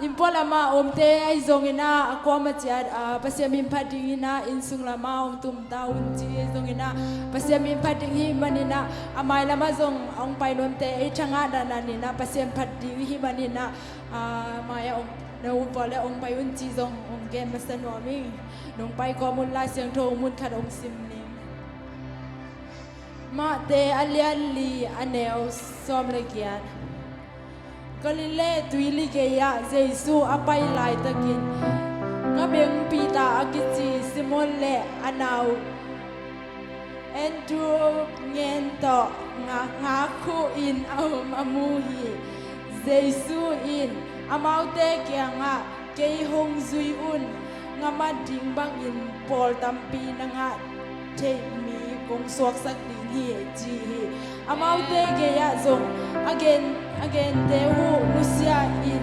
อิมพอลามาอมเตไอซงอินาอความาจัดปัสยามิมพัดดิงินาอินสุงลามาอมตุมตาอุนจีซงอินาปัสยามิมพัดดิงิมันอินาอามายลามาซงองไปนวมเตไอช่างอาดานานินาปัสยามพัดดิงิมันอินามายองเราพอแล้วองไปอุนจีซงองเกมมาสนวมิงนงไปกอมุลลาเสียงโทมุนขัดองซิมนิมาเตอเลียลีอันเนลซอมเลกียนก็ลิเล่ตุยลิเกียเจซูอภัยไลตะกินงาเบงปีตาอากิจิซิมอนเล่อันเอาเอ็นดูเงินต่องาคูอินเอามามูฮีเจซูอินอามาเตเกียงะเกยฮงซุยอุนงามาดิงบังอินปอลตัมปีนังะเทมีกงสวกสักดิงฮีจีฮีอามาเตเกียซงagain dehu nusia in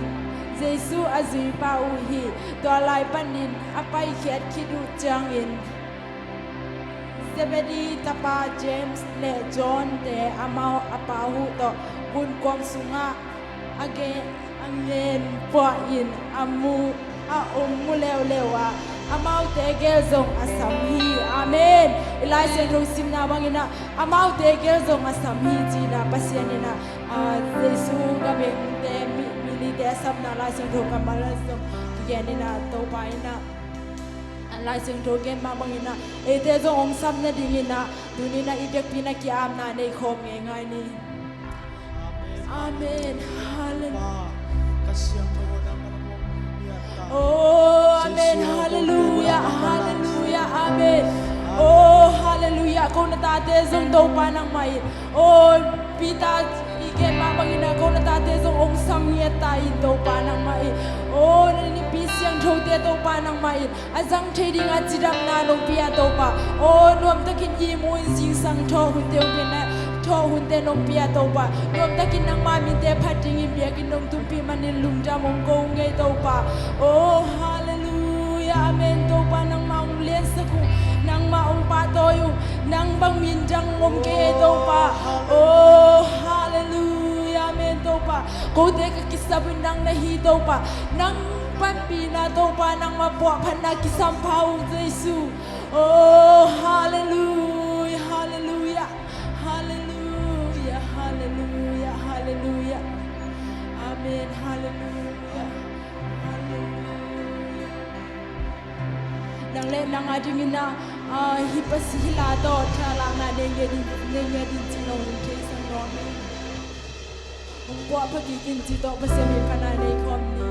jesu azui pau hi to lai panin apai khiat khidu chang in Zebedi tapa James le John te amau apahu to bun kom sunga again angen po in amu a mu lewa amau te gel zong asam hi amen ilai sen ro sim na bangina amau te gel zong asam hi ji na pasianina jesu ga beng te mili te sam na lai sen ro kamala zong yanina to paina lai sen ro gen ma bangina e te zong ong sam na dingina dunina idek pina ki am na nei khom ngai ngai ni amen hallelujah Oh, amen, hallelujah, hallelujah, amen. Oh, hallelujah. Kau natate zong tau panang mai. Oh, pita iken mabangina kau natate zong ong samia tai tau panang mai. Oh, ni pisiang thote tau panang mai. Azang trading ajidam na long pia tau pa. Oh, nuam takin imu sing sang tho hunte pina. Tho hunte nong pia tau pa. Nuam takin nang mami te phating impia kin nong tumpi manin lungja mong ko ngai tau pa. Oh, hallelujah, amen. Tau pa nang maung len saku. Nang maung pa toyu. Nang bang minjang mom ke tau pa. Oh, hallelujah, amen. Tau pa. Kau te ka kisabin nang nahi tau pa. Nang pampina tau pa nang mapuak pana kisampau Jesu. Oh, hallelujah, hallelujah. Hallelujah, hallelujah, hallelujah. Amen, hallelujah, hallelujah. Nang le nang adingin na hipas hila to thala na nenge din tinong kesan no. Kung po pagikin dito pasemi pananay kom ni.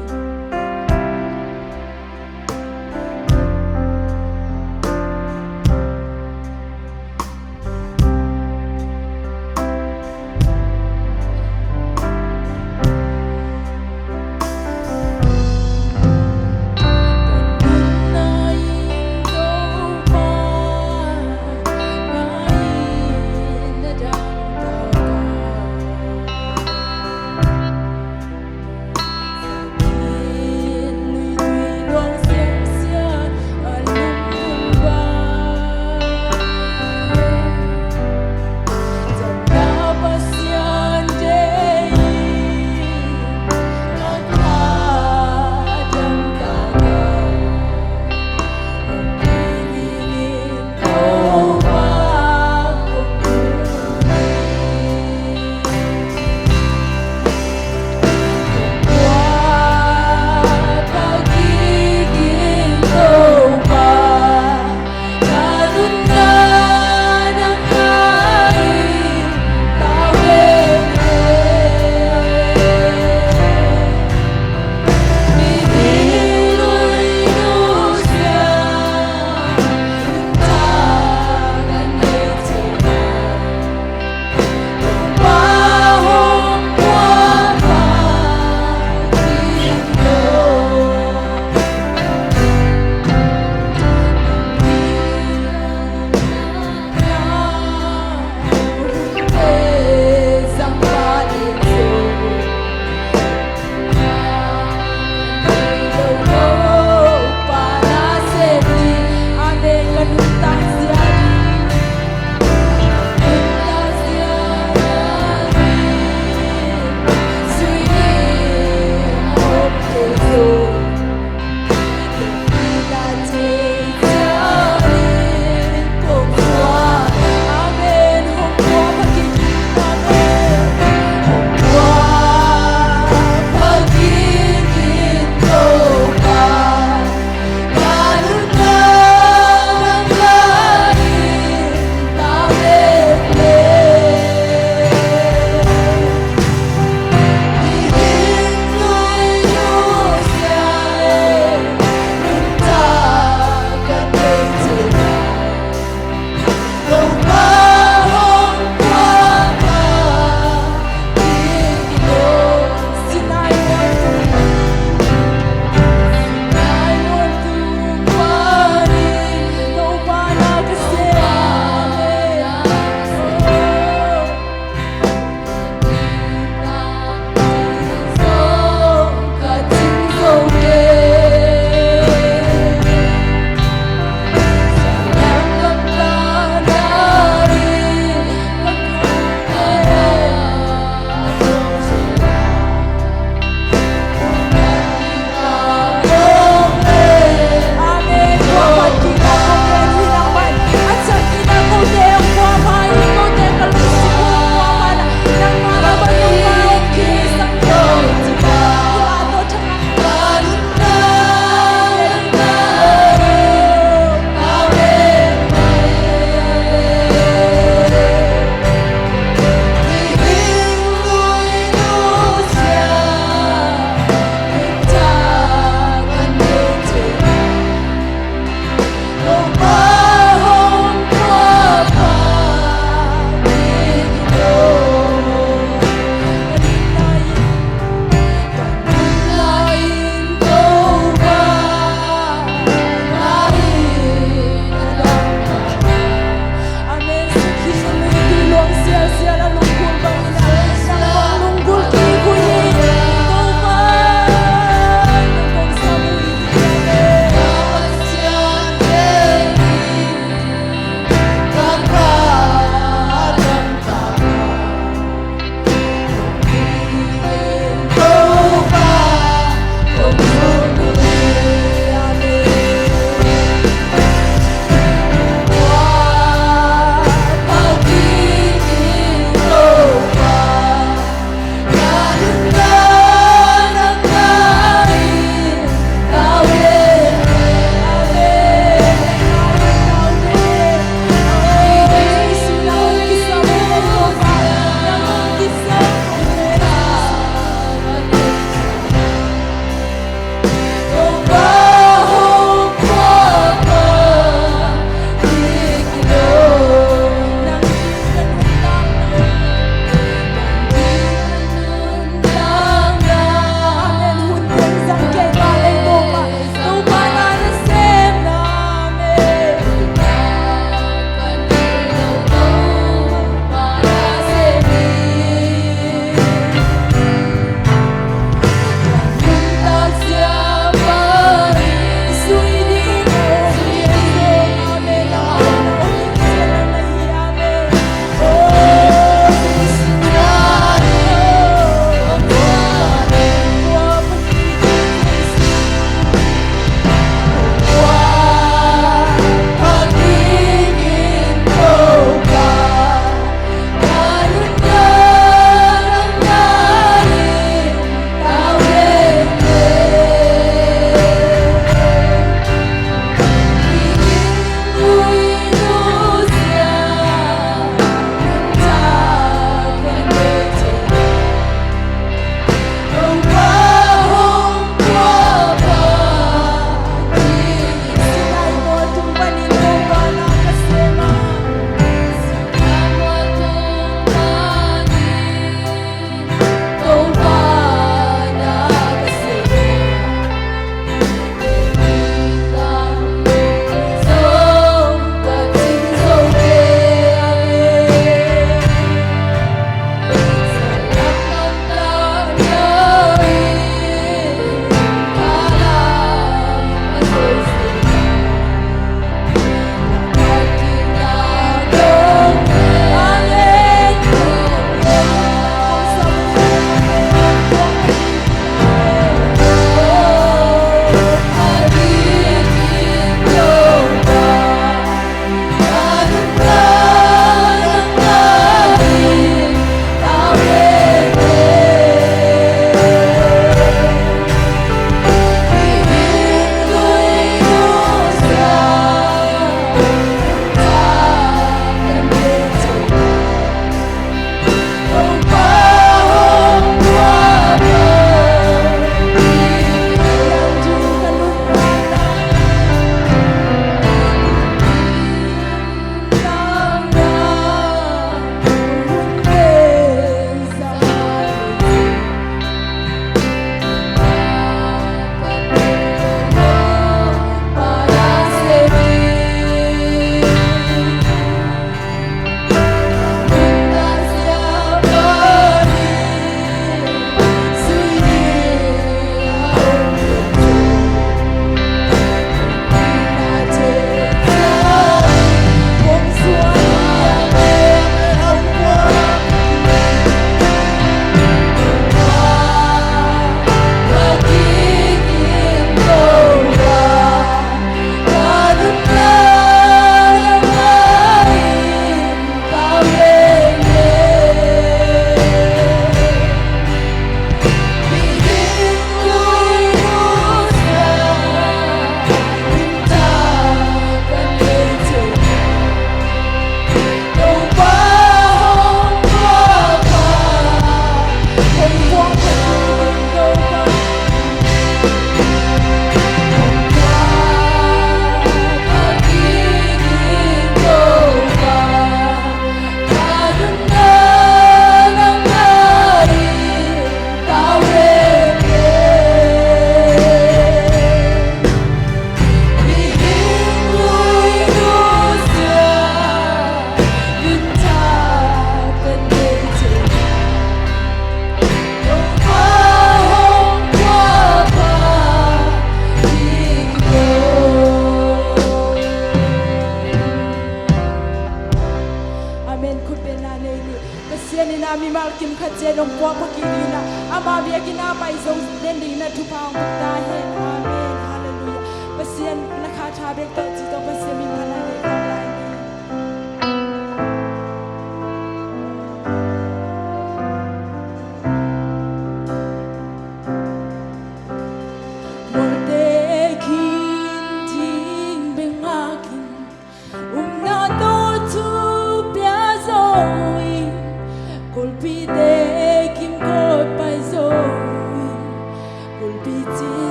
dong puah pakilina amabia ginapay zong dendina tupang pagdahin. Amen. Hallelujah. Pasian Nakha tabek to chito pasimin panani kamlay.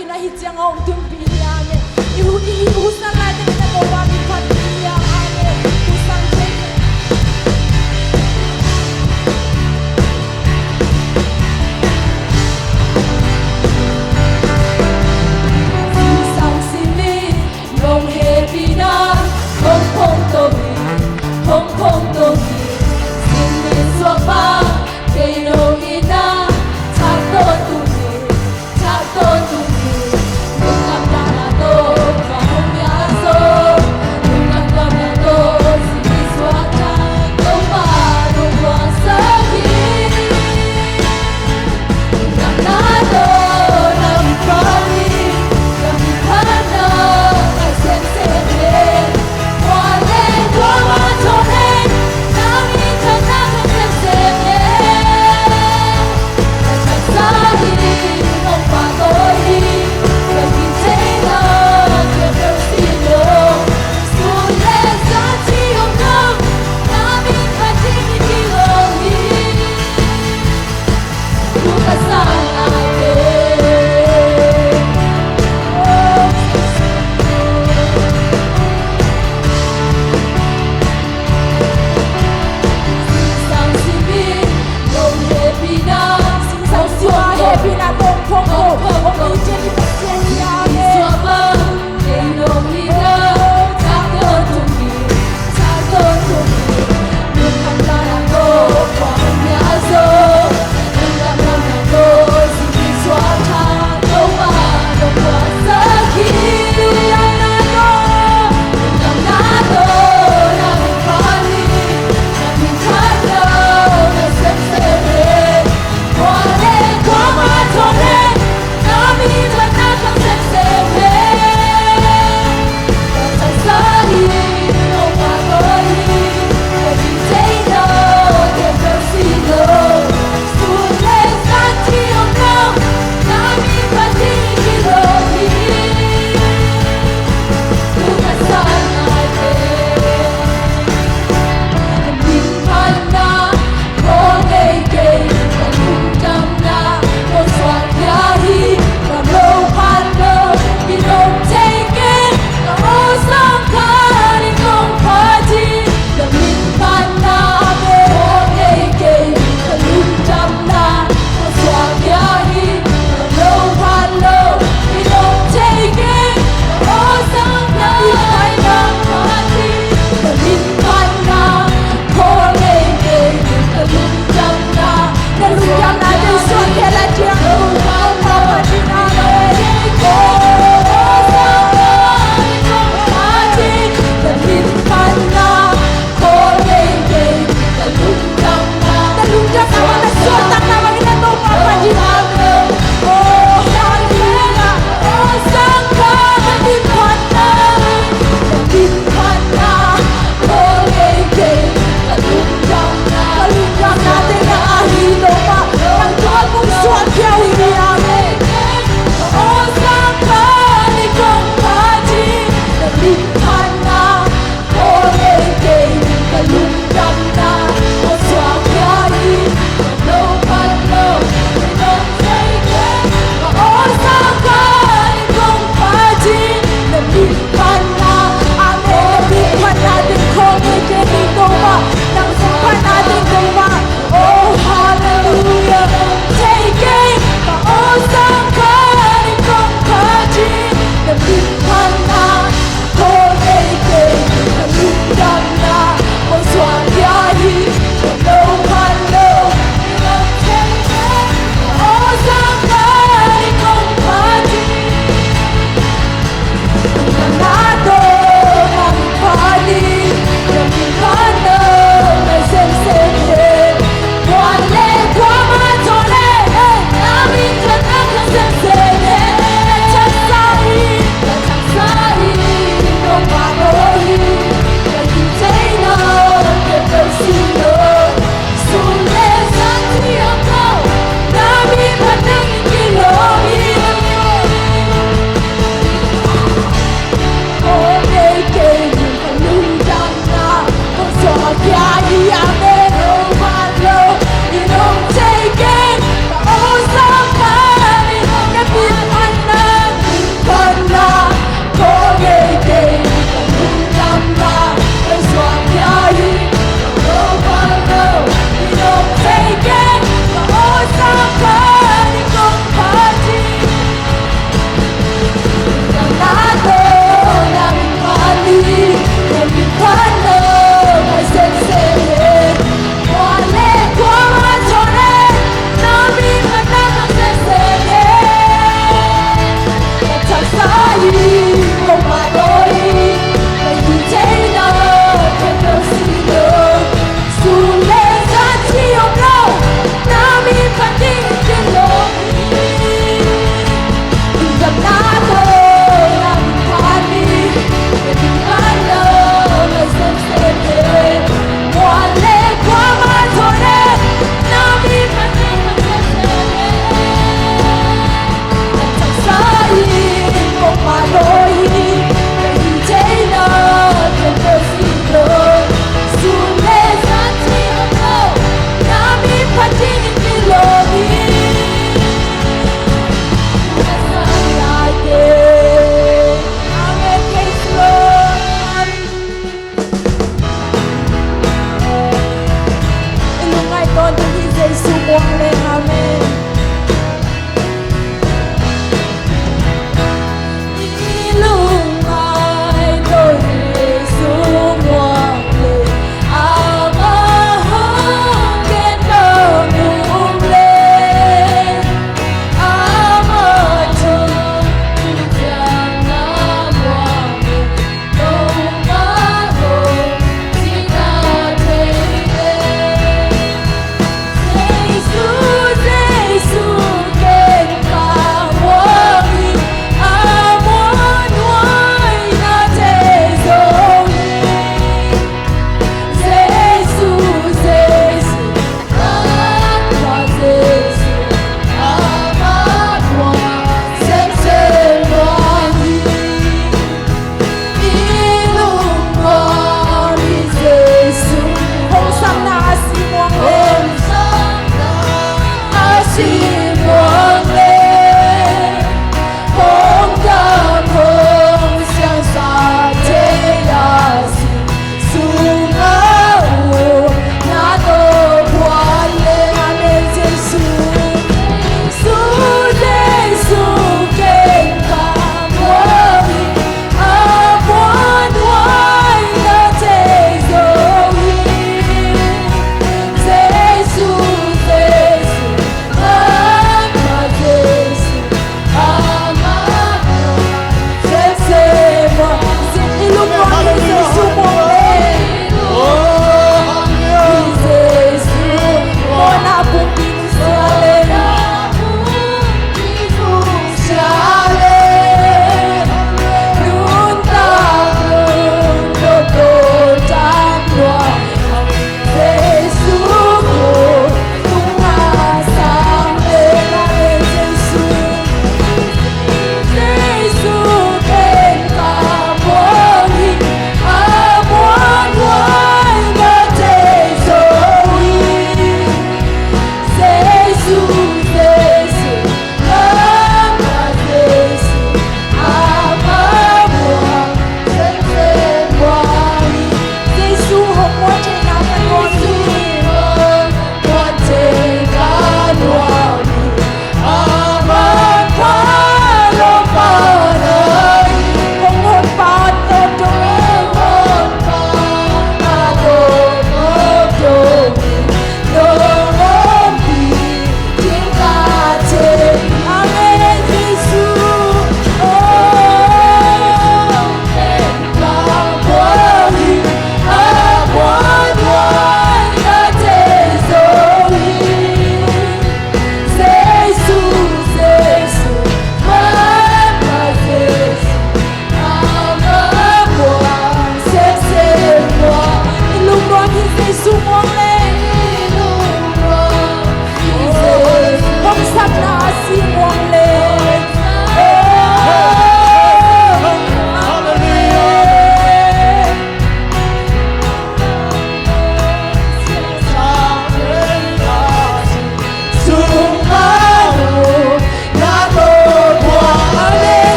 kinahit yang ang tumpiya amin. Ihusan natin na gawa ni Patiya amin. Husang Jacob. Sisang sini, nong happy na, Hong Kong Tobi, Hong Kong Tobi. Sini swapa, kayo ina, Chakto Tobi, Chakto Tobi. Lungnuam na to, kahong yaso, Lungnuam na to, siniswata, tumarong wasagin. Nanalo, nabipali, nabipana, ay sensete, wale, tuwa, tonen,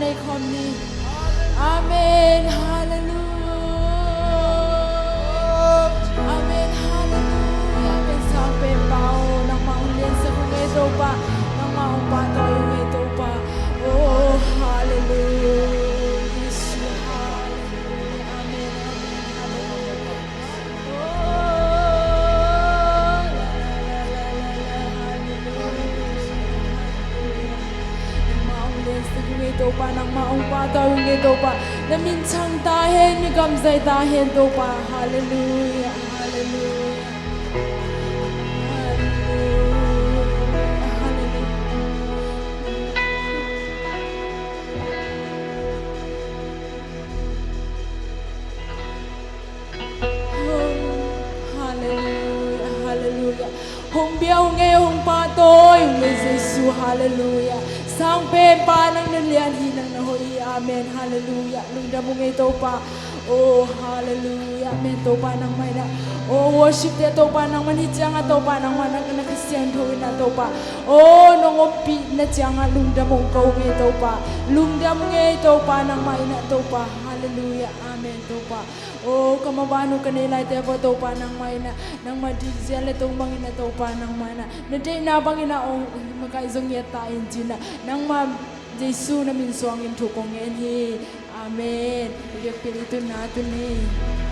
ในคำนี้อาเมนฮาเลลูอาเมนฮาเลลูเป็นสาวเป็นเบานังมาเรียนสักเมโตปะนังมาองปาตอยเมโตปะโอ้ฮาเลลูเยซูฮาเลลูอาเมนฮาเลลูโอ้to pa nang maong pa tawing ito pa na minsan tahin ni gamsay tahin to pa hallelujah hallelujah hallelujah hallelujah hong biao nghe hong pa tôi người jesu hallelujah sang pen pa nang nalian hinang na hoi amen hallelujah lungda mo ito pa oh hallelujah amen to pa nang may na oh worship te to pa nang manhitsang to pa nang manang na Christian thoi na to pa oh nongopi na tiang lungda mo ko ito pa lungda mo ito pa nang may na to pa hallelujah amen to pa oh kamabano kanila te po to pa nang may na nang madizya itong bangin na to pa nang mana na day na bangin na oh makaizong yata injina nang ma jesu na minsuangin tukong hi amen. Pagpilito natin